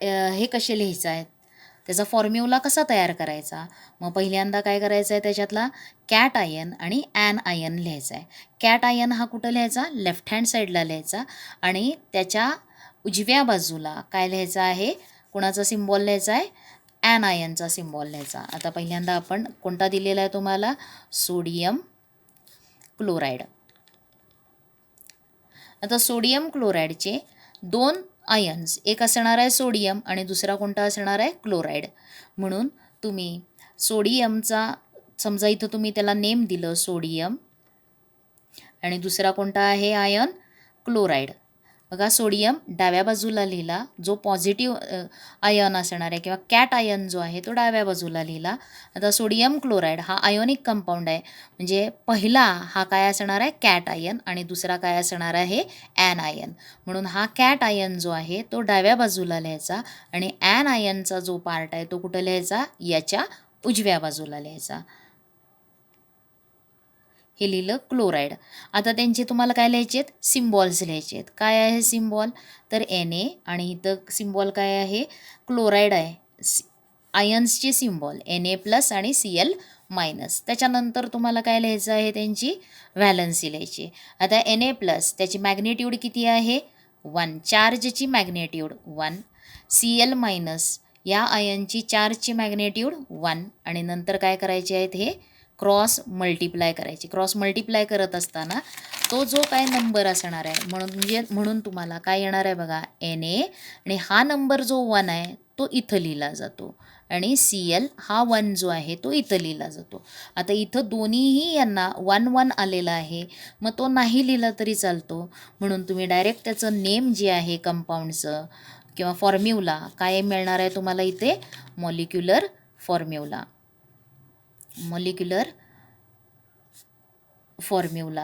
हे कसे लिहायचं आहे, त्याचा फॉर्म्युला कसा तयार करायचा. मग पहिल्यांदा काय करायचं आहे, त्याच्यातला कॅट आयन आणि ॲन आयन लिहायचा आहे. कॅट आयन हा कुठं लिहायचा, लेफ्ट हँड साईडला लिहायचा आणि त्याच्या उजव्या बाजूला काय लिहायचं आहे, कुणाचा सिम्बॉल लिहायचा आहे, ॲन आयनचा सिम्बॉल लिहायचा. आता पहिल्यांदा आपण कोणता दिलेला आहे तुम्हाला, सोडियम क्लोराईड. आता सोडियम क्लोराईडचे 2 आयन्स, एक असणार आहे सोडियम आणि दुसरा कोणता असणार आहे, क्लोराईड. म्हणून तुम्ही सोडियमचा, समजा इथं तुम्ही त्याला नेम दिलं सोडियम आणि दुसरा कोणता आहे आयन, क्लोराईड. बघा, सोडियम डाव्या बाजूला लिहिला, जो पॉझिटिव्ह आयन असणार आहे किंवा कॅट आयन जो आहे तो डाव्या बाजूला लिहिला. आता सोडियम क्लोराईड हा आयोनिक कंपाऊंड आहे, म्हणजे पहिला हा काय असणार आहे, कॅट आयन आणि दुसरा काय असणार आहे, ॲन आयन. म्हणून हा कॅट आयन जो आहे तो डाव्या बाजूला लिहायचा आणि ॲन आयनचा जो पार्ट आहे तो कुठं लिहायचा, याच्या उजव्या बाजूला लिहायचा. हे लिहिलं क्लोराईड. आता त्यांचे तुम्हाला काय लिहायचे आहेत, सिम्बॉल्स लिहायचे आहेत. काय आहे सिम्बॉल, तर Na आणि इथं सिम्बॉल काय आहे, क्लोराईड आहे. आयन्सचे सिम्बॉल Na+ आणि Cl-. त्याच्यानंतर तुम्हाला काय लिहायचं आहे, त्यांची व्हॅलन्सी लिहायची. आता Na+ त्याची मॅग्नेट्यूड किती आहे, 1, चार्जची मॅग्नेट्यूड 1. Cl- या आयनची चार्जची मॅग्नेट्यूड 1 आणि नंतर काय करायचे आहेत, हे क्रॉस मल्टिप्लाय करायची. क्रॉस मल्टिप्लाय करत असताना तो जो काय नंबर असणार आहे, म्हणून तुम्हाला काय येणार आहे बघा, Na आणि हा नंबर जो 1 आहे तो इथं लिहिला जातो आणि Cl हा 1 जो आहे तो इथं लिहिला जातो. आता इथं दोन्हीही यांना 1-1 आलेला आहे, मग तो नाही लिहिला तरी चालतो. म्हणून तुम्ही डायरेक्ट त्याचं नेम जे आहे कंपाऊंडचं किंवा फॉर्म्युला काय मिळणार आहे तुम्हाला इथे, मॉलिक्युलर फॉर्म्युला.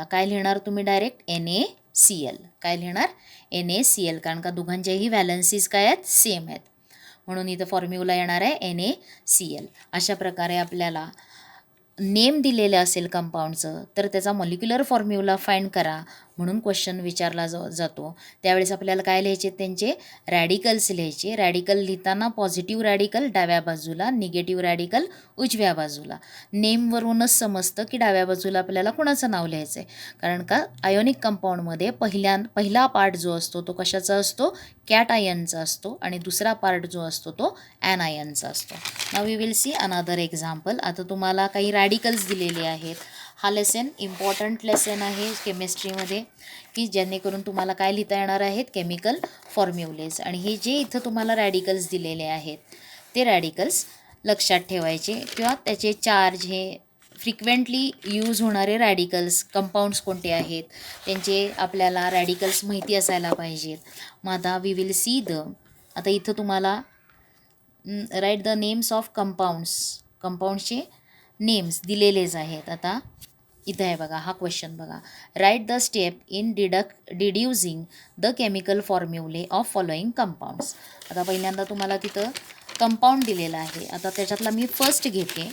काय लिहिणार तुम्ही डायरेक्ट, NaCl. काय लिहिणार, NaCl, कारण का दोघांच्याही व्हॅलन्सीज काय आहेत, सेम आहेत. म्हणून इथं फॉर्म्युला येणार आहे NaCl. अशा प्रकारे आपल्याला नेम दिलेलं असेल कंपाऊंडचं तर त्याचा मॉलिक्युलर फॉर्म्युला फाइंड करा म्हणून क्वेश्चन विचारला जातो. त्यावेळेस आपल्याला काय लिहायचे, त्यांचे रॅडिकल्स लिहायचे. रॅडिकल लिहिताना पॉझिटिव्ह रॅडिकल डाव्या बाजूला, निगेटिव्ह रॅडिकल उजव्या बाजूला. नेमवरूनच समजतं की डाव्या बाजूला आपल्याला कुणाचं नाव लिहायचं आहे, कारण का आयोनिक कंपाऊंडमध्ये पहिला पार्ट जो असतो तो कशाचा असतो, कॅट आयनचा असतो आणि दुसरा पार्ट जो असतो तो ॲन आयनचा असतो. Now we will see another example. आता तुम्हाला काही रॅडिकल्स दिलेले आहेत. हा लेसन इम्पॉर्टंट लेसन आहे केमिस्ट्रीमध्ये, की जेणेकरून तुम्हाला काय लिहिता येणार आहेत, केमिकल फॉर्म्युलेज. आणि हे जे इथं तुम्हाला रॅडिकल्स दिलेले आहेत ते रॅडिकल्स लक्षात ठेवायचे किंवा त्याचे चार्ज, हे फ्रिक्वेंटली यूज होणारे रॅडिकल्स कंपाऊंड्स कोणते आहेत त्यांचे आपल्याला रॅडिकल्स माहिती असायला पाहिजेत. मग आता वी विल सी आता इथं तुम्हाला राईट द नेम्स ऑफ कंपाऊंड्सचे नेम्स दिलेलेच आहेत. आता इथं आहे बघा, हा क्वेश्चन बघा. Write the step in deducing the chemical formulae of following compounds. आता पहिल्यांदा तुम्हाला तिथं कंपाऊंड दिलेला आहे. आता त्याच्यातला मी फर्स्ट घेते.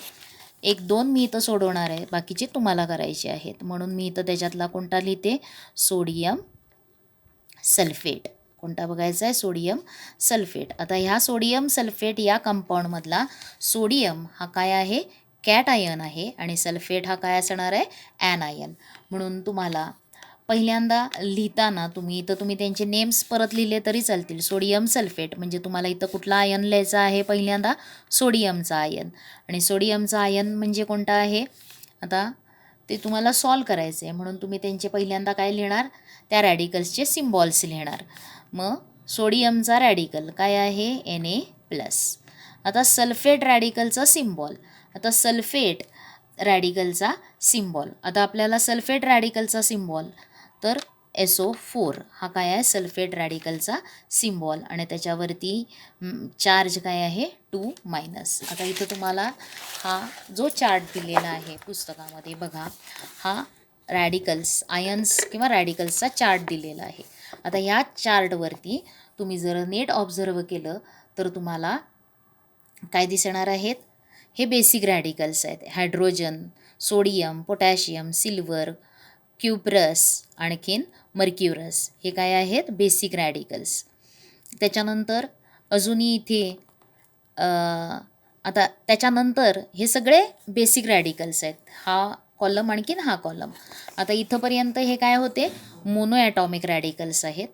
1-2 मी इथं सोडवणार आहे, बाकीचे तुम्हाला करायचे आहेत. म्हणून मी इथं त्याच्यातला कोणता लिहिते, सोडियम सल्फेट. कोणता बघायचा आहे, सोडियम सल्फेट. आता ह्या सोडियम सल्फेट या कंपाऊंडमधला सोडियम हा काय आहे, कॅट आयन आहे आणि सल्फेट हा काय असणार आहे, ॲन आयन. म्हणून तुम्हाला पहिल्यांदा लिहिताना तुम्ही त्यांचे नेम्स परत लिहिले तरी चालतील. सोडियम सल्फेट म्हणजे तुम्हाला इथं कुठला आयन लिहायचा आहे, पहिल्यांदा सोडियमचा आयन. आणि सोडियमचा आयन म्हणजे कोणता आहे, आता ते तुम्हाला सॉल्व करायचे आहे. म्हणून तुम्ही त्यांचे पहिल्यांदा काय लिहिणार, त्या रॅडिकल्सचे सिम्बॉल्स लिहिणार. मग सोडियमचा रॅडिकल काय आहे, Na+. आता सल्फेट रॅडिकलचा सिम्बॉल. आता सल्फेट रॅडिकलचा सिम्बॉल. आता आपल्याला सल्फेट रॅडिकलचा सिम्बॉल तर SO4 हा काय आहे, सल्फेट रॅडिकलचा सिम्बॉल. आणि त्याच्यावरती चार्ज काय आहे, 2-. आता इथं तुम्हाला हा जो चार्ट दिलेला आहे पुस्तकामध्ये बघा, हा रॅडिकल्स आयन्स किंवा रॅडिकल्सचा चार्ट दिलेला आहे. आता ह्या चार्टवरती तुम्ही जर नीट ऑब्झर्व केलं तर तुम्हाला काय दिसणार आहेत, हे बेसिक रॅडिकल्स आहेत. Hydrogen, sodium, potassium, silver, cuprous, आणखीन मर्क्युरस, हे काय आहेत, बेसिक रॅडिकल्स. त्याच्यानंतर अजूनही इथे आता त्याच्यानंतर हे सगळे बेसिक रॅडिकल्स आहेत. हा कॉलम आणखीन हा कॉलम. आता इथंपर्यंत हे काय होते, मोनो ॲटॉमिक रॅडिकल्स आहेत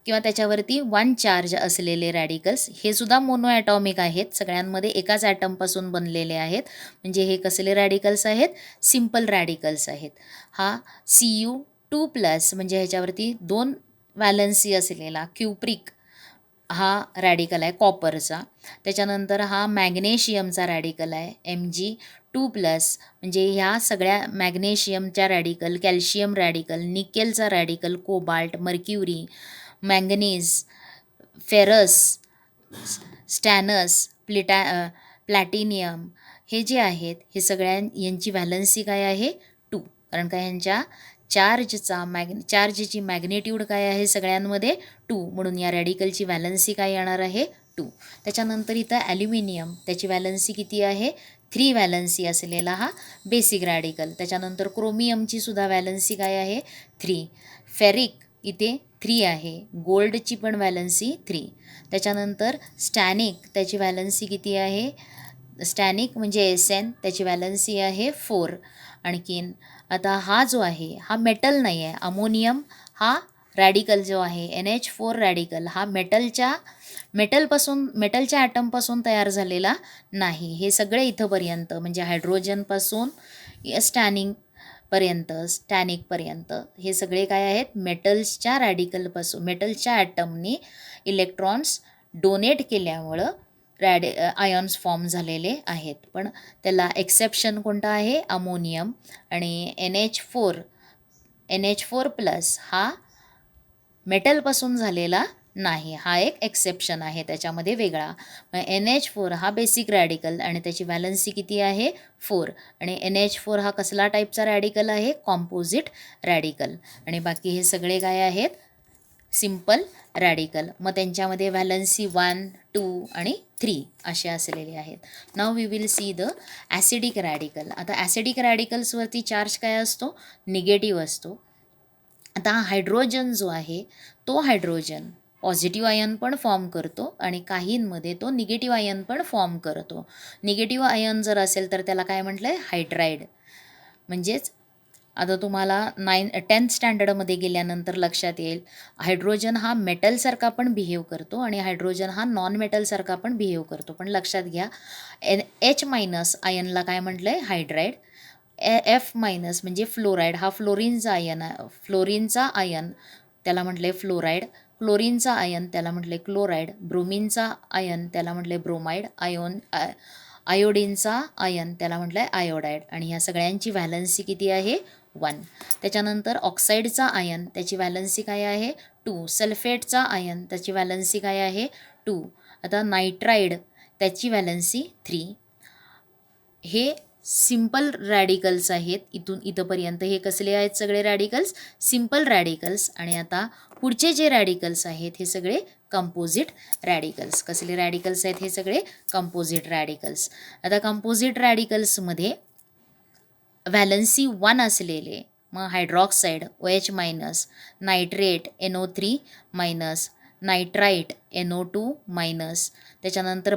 किंवा त्याच्यावरती 1 चार्ज असलेले रॅडिकल्स. हे सुद्धा मोनो ॲटॉमिक आहेत, सगळ्यांमध्ये एकाच ॲटमपासून बनलेले आहेत. म्हणजे हे कसले रॅडिकल्स आहेत, सिम्पल रॅडिकल्स आहेत. हा Cu2+ म्हणजे ह्याच्यावरती 2 व्हॅलन्सी असलेला क्युप्रिक हा रॅडिकल आहे कॉपरचा. त्याच्यानंतर हा मॅग्नेशियमचा रॅडिकल आहे Mg2+. म्हणजे ह्या सगळ्या मॅग्नेशियमच्या रॅडिकल, कॅल्शियम रॅडिकल, निकेलचा radical, cobalt, mercury, manganese, ferrous, stannous, platinum, हे जे आहेत हे यांची व्हॅलन्सी काय आहे, 2. कारण का ह्यांच्या चार्जची मॅग्नेट्यूड काय आहे सगळ्यांमध्ये, 2. म्हणून या रॅडिकलची व्हॅलन्सी काय येणार आहे, 2. त्याच्यानंतर इथं ॲल्युमिनियम, त्याची व्हॅलन्सी किती आहे, 3 व्हॅलन्सी असलेला हा बेसिक रॅडिकल. त्याच्यानंतर क्रोमियमची सुद्धा व्हॅलन्सी काय आहे, 3. फेरिक इथे 3 आहे. गोल्डची पण व्हॅलन्सी 3. त्याच्यानंतर स्टॅनिक, त्याची व्हॅलन्सी किती आहे, स्टॅनिक म्हणजे Sn, त्याची व्हॅलन्सी आहे 4. आणखीन आता हा जो आहे हा मेटल नाही आहे. अमोनियम हा रॅडिकल जो आहे NH4 रॅडिकल हा मेटलच्या ॲटमपासून तयार झालेला नाही. हे सगळे इथंपर्यंत म्हणजे हायड्रोजनपासून स्टॅनिकपर्यंत हे सगळे काय आहेत, मेटल्सच्या मेटलच्या ॲटमनी इलेक्ट्रॉन्स डोनेट केल्यामुळं आयॉन्स फॉर्म झालेले आहेत. पण त्याला एक्सेप्शन कोणता आहे, अमोनियम. आणि NH4+ हा मेटलपासून झालेला नाही, हा एक एक्सेप्शन आहे त्याच्यामध्ये वेगळा. NH4 हा बेसिक रॅडिकल आणि त्याची व्हॅलन्सी किती आहे, 4. आणि NH4 हा कसला टाईपचा रॅडिकल आहे, कॉम्पोजिट रॅडिकल. आणि बाकी हे सगळे काय आहेत, सिम्पल रॅडिकल. मग त्यांच्यामध्ये व्हॅलन्सी 1, 2 आणि 3 असे असलेले आहेत. Now we will see the acidic radical. आता ॲसिडिक रॅडिकल्सवरती चार्ज काय असतो, निगेटिव्ह असतो. आता हायड्रोजन जो आहे तो हायड्रोजन पॉझिटिव्ह आयन पण फॉर्म करतो आणि काहींमध्ये तो निगेटिव्ह आयन पण फॉर्म करतो. निगेटिव्ह आयन जर असेल तर त्याला काय म्हटलं आहे, हायड्राईड. म्हणजेच आता तुम्हाला 10th स्टँडर्डमध्ये गेल्यानंतर लक्षात येईल, हायड्रोजन हा मेटलसारखा पण बिहेव करतो आणि हायड्रोजन हा नॉन मेटलसारखा पण बिहेव करतो. पण लक्षात घ्या, H- आयनला काय म्हटलं आहे, हायड्राईड. F- म्हणजे फ्लोराईड हा फ्लोरीनचा आयन त्याला म्हटले फ्लोराईड. क्लोरीनचा आयन त्याला म्हटले क्लोराईड. ब्रोमीनचा आयन त्याला म्हटले ब्रोमाईड. आयोडीनचा आयन त्याला म्हटलं आहे आयोडाईड. आणि ह्या सगळ्यांची व्हॅलन्सी किती आहे, 1. त्याच्यानंतर ऑक्साईडचा आयन त्याची व्हॅलन्सी काय आहे, 2. सल्फेटचा आयन त्याची व्हॅलन्सी काय आहे, 2. आता नायट्राईड त्याची व्हॅलन्सी 3. हे सिम्पल रॅडिकल्स आहेत. इथून इथंपर्यंत हे कसले आहेत सगळे रॅडिकल्स? Simple radicals. आणि आता पुढचे जे रॅडिकल्स आहेत हे सगळे कंपोजिट रॅडिकल्स. कसले रॅडिकल्स आहेत हे सगळे? Composite radicals. आता कंपोजिट रॅडिकल्समध्ये व्हॅलन्सी 1 असलेले मग hydroxide OH minus, nitrate NO3 minus, nitrite NO2 minus, त्याच्यानंतर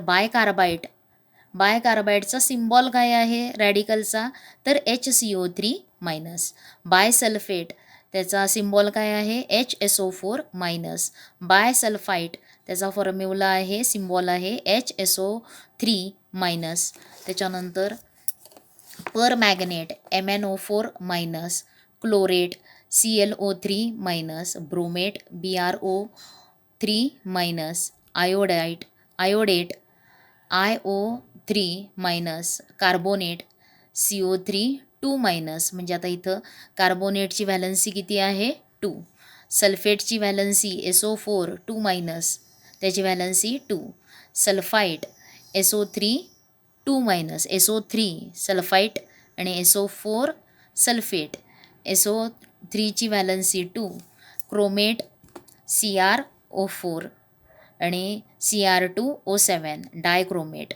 बायकार्बाईडचा सिम्बॉल काय आहे रॅडिकलचा? तर HCO3 मायनस. बायसल्फेट त्याचा सिम्बॉल काय आहे? HSO4 minus. बायसल्फाईट त्याचा फॉर्म्युला आहे, सिम्बॉल आहे HSO3 मायनस. त्याच्यानंतर परमॅग्नेट MnO4 minus, chlorate ClO3 minus, bromate BrO3 minus, iodate IO3 minus, carbonate CO3 2 minus. म्हणजे आता इथं कार्बोनेटची व्हॅलन्सी किती आहे? 2. सल्फेटची व्हॅलन्सी SO4 2 मायनस, त्याची व्हॅलन्सी 2. सल्फाईट SO3 2 मायनस, SO3 सल्फाईट आणि SO4 sulphate. SO3ची valency 2. Chromate CrO4 आणि Cr2O7 डायक्रोमेट.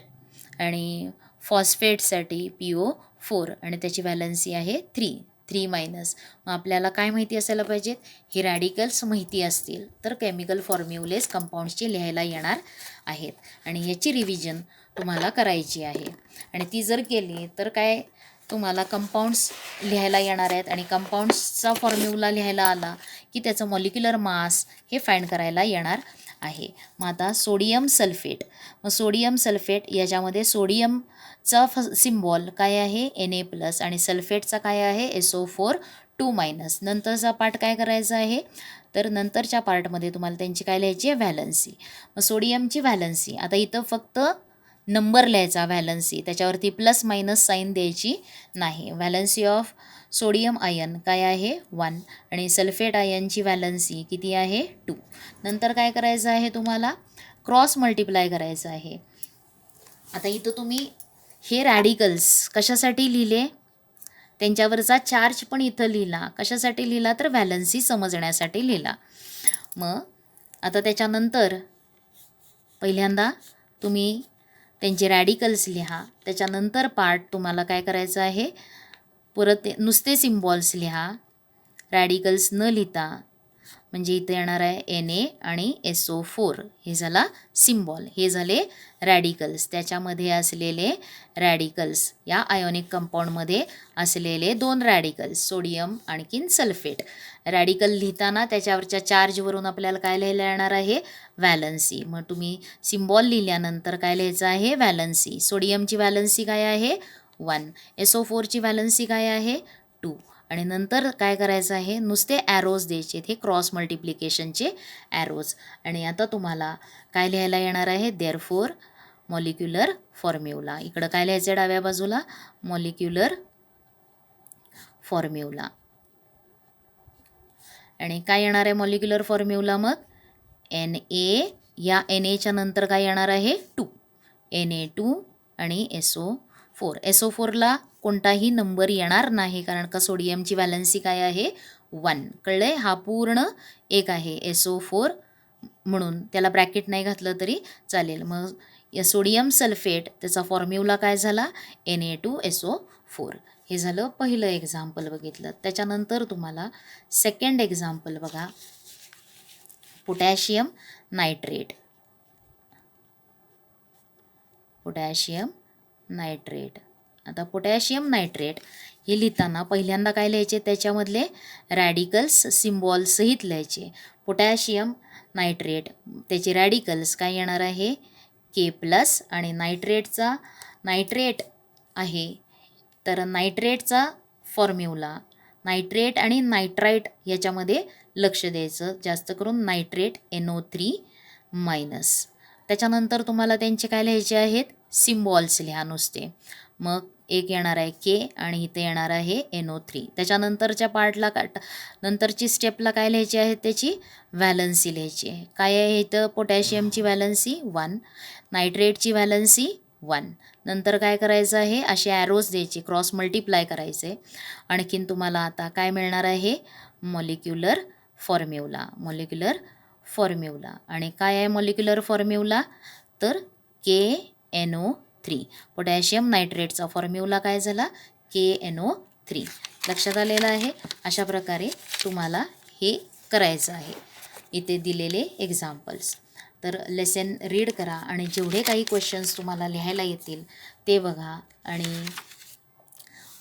आणि फॉस्फेटसाठी PO4 आणि त्याची व्हॅलन्सी आहे 3 मायनस. मग आपल्याला काय माहिती असायला पाहिजेत? हे रॅडिकल्स माहिती असतील तर केमिकल फॉर्म्युलेस कंपाऊंड्सचे लिहायला येणार आहेत. आणि याची रिव्हिजन तुम्हाला करायची आहे. आणि ती जर केली तर काय तुम्हाला कंपाऊंड्स लिहायला येणार आहेत. आणि कंपाऊंड्सचा फॉर्म्युला लिहायला आला की त्याचं मॉलिक्युलर मास हे फाइंड करायला येणार आहे. मग आता सोडियम सल्फेट. मग सोडियम सल्फेट याच्यामध्ये सोडियमचा सिम्बॉल काय आहे? Na+ आणि सल्फेटचा काय आहे? SO4 2 minus. नंतरचा पार्ट काय करायचा आहे? तर नंतरच्या पार्टमध्ये तुम्हाला त्यांची काय लिहायची आहे? व्हॅलन्सी. मग सोडियमची व्हॅलन्सी आता इथं फक्त नंबर लिहायचा व्हॅलन्सी, त्याच्यावरती प्लस मायनस साईन द्यायची नाही. व्हॅलन्सी ऑफ सोडियम आयन काय आहे? 1. आणि सल्फेट आयनची व्हॅलन्सी किती आहे? 2. नंतर काय करायचं आहे तुम्हाला? क्रॉस मल्टिप्लाय करायचं आहे. आता इथं तुम्ही हे रॅडिकल्स कशासाठी लिहिले? त्यांच्यावरचा चार्ज पण इथं लिहिला. कशासाठी लिहिला? तर व्हॅलन्सी समजण्यासाठी लिहिला. मग आता त्याच्यानंतर पहिल्यांदा तुम्ही त्यांचे रॅडिकल्स लिहा. त्याच्यानंतर पार्ट तुम्हाला काय करायचं आहे? परत नुसते सिम्बॉल्स लिहा रॅडिकल्स न लिहिता. म्हणजे इथे येणार आहे Na आणि SO4 हे झाला सिम्बॉल. हे झाले रॅडिकल्स. त्याच्यामध्ये असलेले रॅडिकल्स या आयोनिक कंपाऊंडमध्ये असलेले 2 रॅडिकल्स सोडियम आणखीन सल्फेट. रॅडिकल लिहिताना त्याच्यावरच्या चार्जवरून आपल्याला काय लिहायला येणार आहे? व्हॅलन्सी. मग तुम्ही सिम्बॉल लिहिल्यानंतर काय लिहायचं आहे? व्हॅलन्सी. सोडियमची व्हॅलन्सी काय आहे? 1. SO4ची व्हॅलन्सी काय आहे? 2. आणि नंतर काय करायचं आहे? नुसते ॲरोज द्यायचे, हे क्रॉस मल्टिप्लिकेशनचे ॲरोज. आणि आता तुम्हाला काय लिहायला येणार आहे? Therefore molecular formula. इकडं काय लिहायचं आहे डाव्या बाजूला? Molecular formula. आणि काय येणार आहे मॉलिक्युलर फॉर्म्युला? मग Na, या Na नंतर काय येणार आहे? 2. Na2 आणि SO4. SO4ला कोणताही नंबर येणार नाही कारण का सोडियमची व्हॅलन्सी काय आहे? 1. कळले? हा पूर्ण एक आहे SO4 म्हणून त्याला ब्रॅकेट नाही घातलं तरी चालेल. मग या सोडियम सल्फेट त्याचा फॉर्म्युला काय झाला? Na2SO4. हे झालं पहिलं एक्झाम्पल बघितलं. त्याच्यानंतर तुम्हाला सेकंड एक्झाम्पल बघा. Potassium nitrate. आता पोटॅशियम नायट्रेट हे लिहिताना पहिल्यांदा काय लिहायचे? त्याच्यामधले रॅडिकल्स सिम्बॉलसहित लिहायचे. पोटॅशियम नायट्रेट त्याचे रॅडिकल्स काय येणार आहे? K+ आणि नायट्रेट आहे तर नायट्रेटचा फॉर्म्युला. नायट्रेट आणि नायट्राईट याच्यामध्ये लक्ष द्यायचं, जास्त करून नायट्रेट NO3 मायनस. त्याच्यानंतर तुम्हाला त्यांचे काय लिहायचे आहेत? सिम्बॉल्स लिहा नुसते. मग एक येणार आहे के आणि इथे येणार आहे NO3. त्याच्यानंतरच्या पार्टला नंतरची स्टेपला काय लिहायची आहे, त्याची व्हॅलन्सी लिहायची आहे. काय आहे इथं, पोटॅशियमची व्हॅलन्सी 1, नायट्रेटची व्हॅलन्सी 1. नंतर काय करायचं आहे, असे ॲरोज द्यायचे, क्रॉस मल्टिप्लाय करायचे. आणखीन तुम्हाला आता काय मिळणार आहे, मॉलिक्युलर फॉर्म्युला. आणि काय आहे मॉलिक्युलर फॉर्म्युला, तर KNO3. पोटॅशियम नायट्रेटचा फॉर्म्युला काय झाला, KNO3. लक्षात आलेलं आहे. अशा प्रकारे तुम्हाला हे करायचं आहे. इथे दिलेले एक्झाम्पल्स. तर लेसन रीड करा आणि जेवढे काही क्वेश्चन्स तुम्हाला लिहायला येतील ते बघा आणि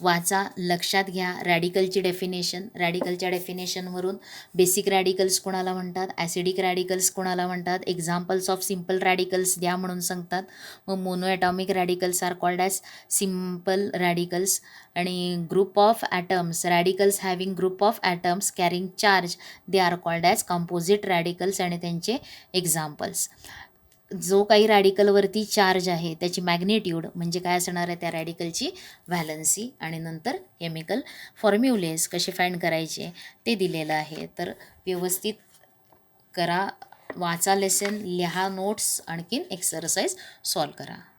वाचा, लक्षात घ्या. रॅडिकलची रॅडिकलच्या डेफिनेशनवरून बेसिक रॅडिकल्स कोणाला म्हणतात, ॲसिडिक रॅडिकल्स कोणाला म्हणतात, एक्झाम्पल्स ऑफ सिम्पल रॅडिकल्स द्या म्हणून सांगतात. मग monoatomic radicals are called as simple radicals. आणि group of atoms, radicals having group of atoms carrying charge, they are called as composite radicals आणि त्यांचे एक्झाम्पल्स. जो काही रॅडिकलवरती चार्ज आहे त्याची मॅग्नेट्यूड म्हणजे काय असणार आहे, त्या रॅडिकलची व्हॅलन्सी. आणि नंतर केमिकल फॉर्म्युलेस कसे फाइंड करायचे ते दिलेलं आहे. तर व्यवस्थित करा, वाचा लेसन, लिहा नोट्स, आणखीन एक्सरसाइज सॉल्व करा.